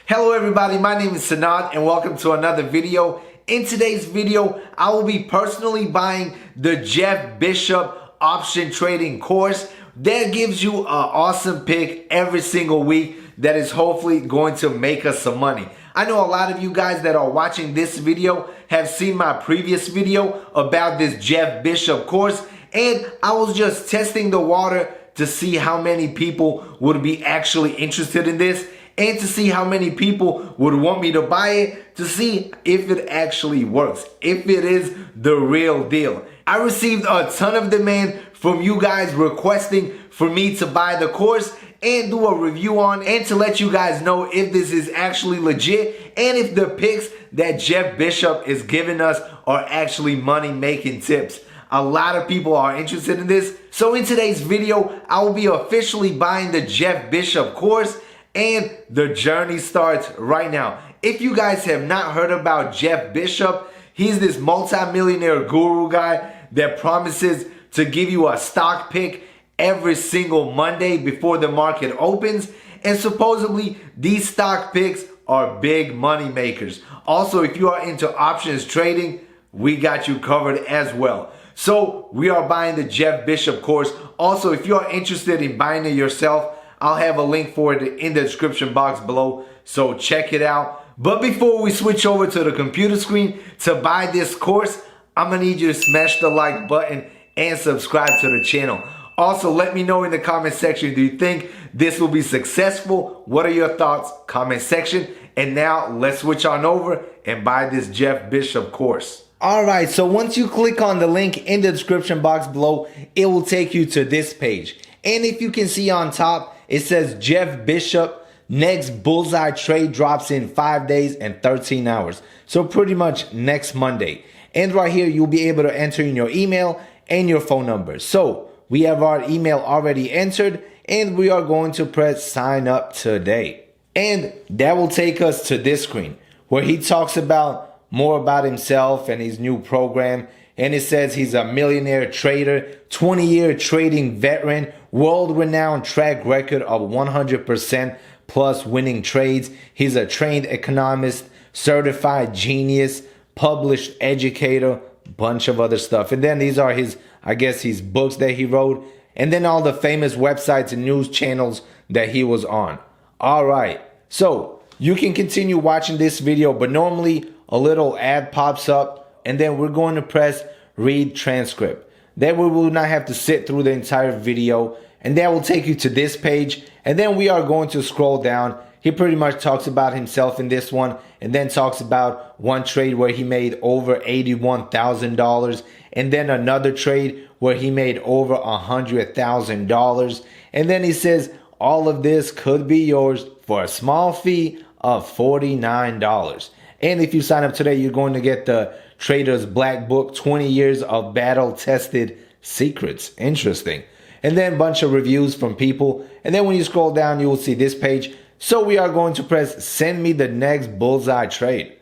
Hello everybody, my name is Sanad and welcome to another video. In today's video, I will be personally buying the Jeff Bishop option trading course that gives you an awesome pick every single week that is hopefully going to make us some money. I know a lot of you guys that are watching this video have seen my previous video about this Jeff Bishop course, and I was just testing the water to see how many people would be actually interested in this and to see how many people would want me to buy it, to see if it actually works, if it is the real deal. I received a ton of demand from you guys requesting for me to buy the course and do a review on, and to let you guys know if this is actually legit and if the picks that Jeff Bishop is giving us are actually money-making tips. A lot of people are interested in this. So in today's video, I will be officially buying the Jeff Bishop course, and the journey starts right now. If you guys have not heard about Jeff Bishop, he's this multi-millionaire guru guy that promises to give you a stock pick every single Monday before the market opens. And supposedly these stock picks are big money makers. Also, if you are into options trading, we got you covered as well. So we are buying the Jeff Bishop course. Also, if you are interested in buying it yourself, I'll have a link for it in the description box below, so check it out. But before we switch over to the computer screen to buy this course, I'm gonna need you to smash the like button and subscribe to the channel. Also, let me know in the comment section, do you think this will be successful? What are your thoughts? Comment section. And now let's switch on over and buy this Jeff Bishop course. Alright, so once you click on the link in the description box below, it will take you to this page. And if you can see on top, it says Jeff Bishop next Bullseye trade drops in 5 days and 13 hours. So pretty much next Monday. And right here, you'll be able to enter in your email and your phone number. So we have our email already entered, and we are going to press sign up today. And that will take us to this screen where he talks about more about himself and his new program. And it says he's a millionaire trader, 20-year trading veteran, world-renowned track record of 100% plus winning trades. He's a trained economist, certified genius, published educator, bunch of other stuff. And then these are his, I guess, his books that he wrote, and then all the famous websites and news channels that he was on. All right, so you can continue watching this video, but normally a little ad pops up, and then we're going to press read transcript. Then we will not have to sit through the entire video, and that will take you to this page. And then we are going to scroll down. He pretty much talks about himself in this one, and then talks about one trade where he made over $81,000, and then another trade where he made over $100,000. And then he says all of this could be yours for a small fee of $49. And if you sign up today, you're going to get the Trader's Black Book, 20 years of battle-tested secrets. Interesting. And then a bunch of reviews from people. And then when you scroll down, you will see this page. So we are going to press send me the next Bullseye trade.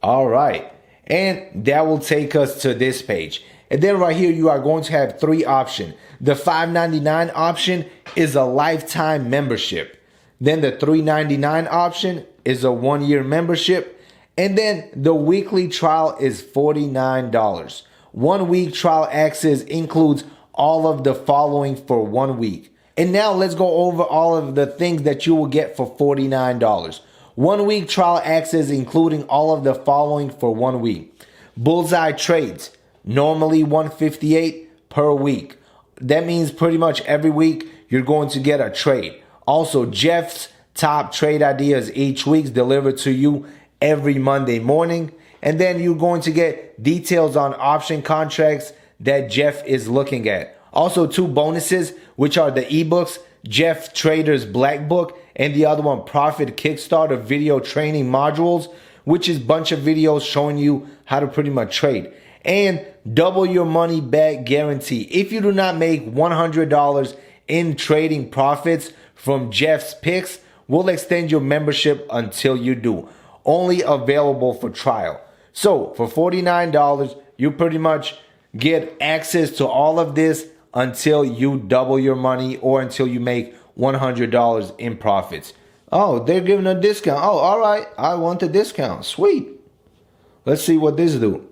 All right. And that will take us to this page. And then right here, you are going to have three options. The $5.99 option is a lifetime membership. Then the $3.99 option is a 1-year membership. And then the weekly trial is $49. 1 week trial access includes all of the following for 1 week. And now let's go over all of the things that you will get for $49. 1 week trial access including all of the following for 1 week. Bullseye trades, normally $158 per week. That means pretty much every week you're going to get a trade. Also, Jeff's top trade ideas each week delivered to you every Monday morning. And then you're going to get details on option contracts that Jeff is looking at. Also, 2 bonuses, which are the ebooks, Jeff Trader's Black Book, and the other one, Profit Kickstarter video training modules, which is a bunch of videos showing you how to pretty much trade. And double your money back guarantee. If you do not make $100 in trading profits from Jeff's picks, we'll extend your membership until you do. Only available for trial. So for $49, you pretty much get access to all of this until you double your money or until you make $100 in profits. Oh, they're giving a discount. Oh, all right. I want the discount. Sweet. Let's see what this do.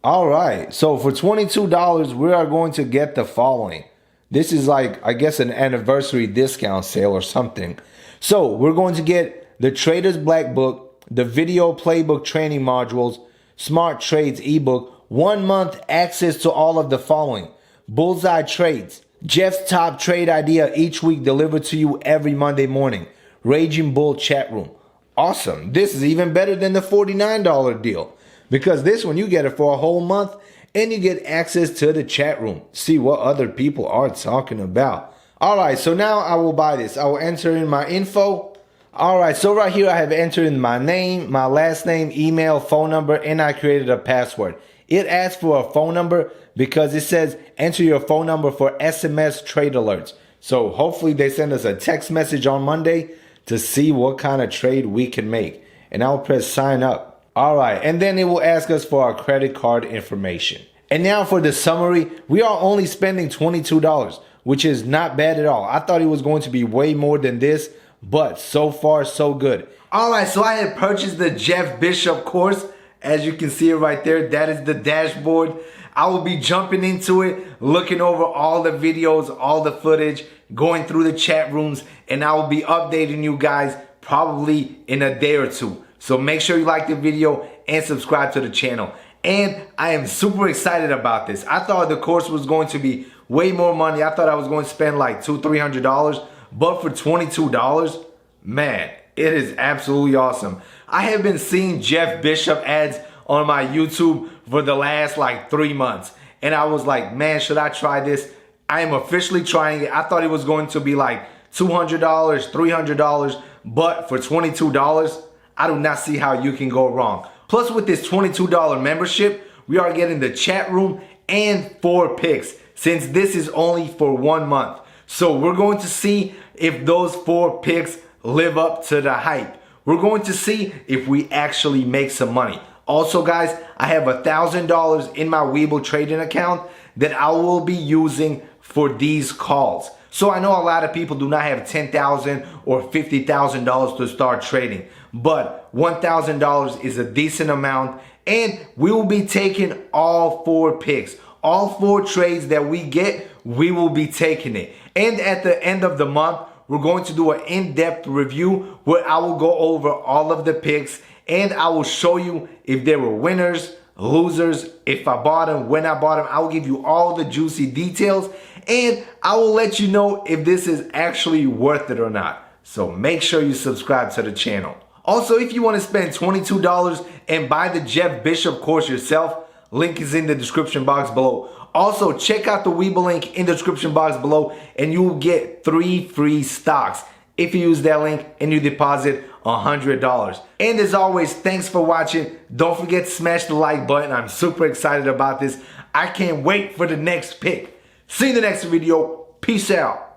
All right. So for $22, we are going to get the following. This is like, I guess, an anniversary discount sale or something. So we're going to get the Trader's Black Book, the Video Playbook Training Modules, Smart Trades ebook, 1 month access to all of the following. Bullseye Trades, Jeff's top trade idea each week delivered to you every Monday morning. Raging Bull chat room. Awesome. This is even better than the $49 deal, because this one you get it for a whole month and you get access to the chat room. See what other people are talking about. All right, so now I will buy this. I will enter in my info. All right, so right here I have entered in my name, my last name, email, phone number, and I created a password. It asks for a phone number because it says enter your phone number for SMS trade alerts. So hopefully they send us a text message on Monday to see what kind of trade we can make. And I'll press sign up. All right, and then it will ask us for our credit card information. And now for the summary, we are only spending $22, which is not bad at all. I thought it was going to be way more than this, but so far so good. All right, so I had purchased the Jeff Bishop course. As you can see it right there, that is the dashboard. I will be jumping into it, looking over all the videos, all the footage, going through the chat rooms, and I will be updating you guys probably in a day or two. So make sure you like the video and subscribe to the channel. And I am super excited about this. I thought the course was going to be way more money. I thought I was going to spend like $200-300, but for $22, man, it is absolutely awesome. I have been seeing Jeff Bishop ads on my YouTube for the last like 3 months. And I was like, man, should I try this? I am officially trying it. I thought it was going to be like $200, $300, but for $22, I do not see how you can go wrong. Plus with this $22 membership, we are getting the chat room and 4 picks, since this is only for 1 month. So we're going to see if those 4 picks live up to the hype. We're going to see if we actually make some money. Also guys, I have $1,000 in my Webull trading account that I will be using for these calls. So I know a lot of people do not have $10,000 or $50,000 to start trading, but $1,000 is a decent amount, and we will be taking all 4 picks. All 4 trades that we get, we will be taking it. And at the end of the month, we're going to do an in-depth review where I will go over all of the picks, and I will show you if there were winners, losers, if I bought them, when I bought them. I will give you all the juicy details, and I will let you know if this is actually worth it or not. So make sure you subscribe to the channel. Also, if you want to spend $22 and buy the Jeff Bishop course yourself, link is in the description box below. Also, check out the Webull link in the description box below, and you will get 3 free stocks if you use that link and you deposit $100. And as always, thanks for watching. Don't forget to smash the like button. I'm super excited about this. I can't wait for the next pick. See you in the next video. Peace out.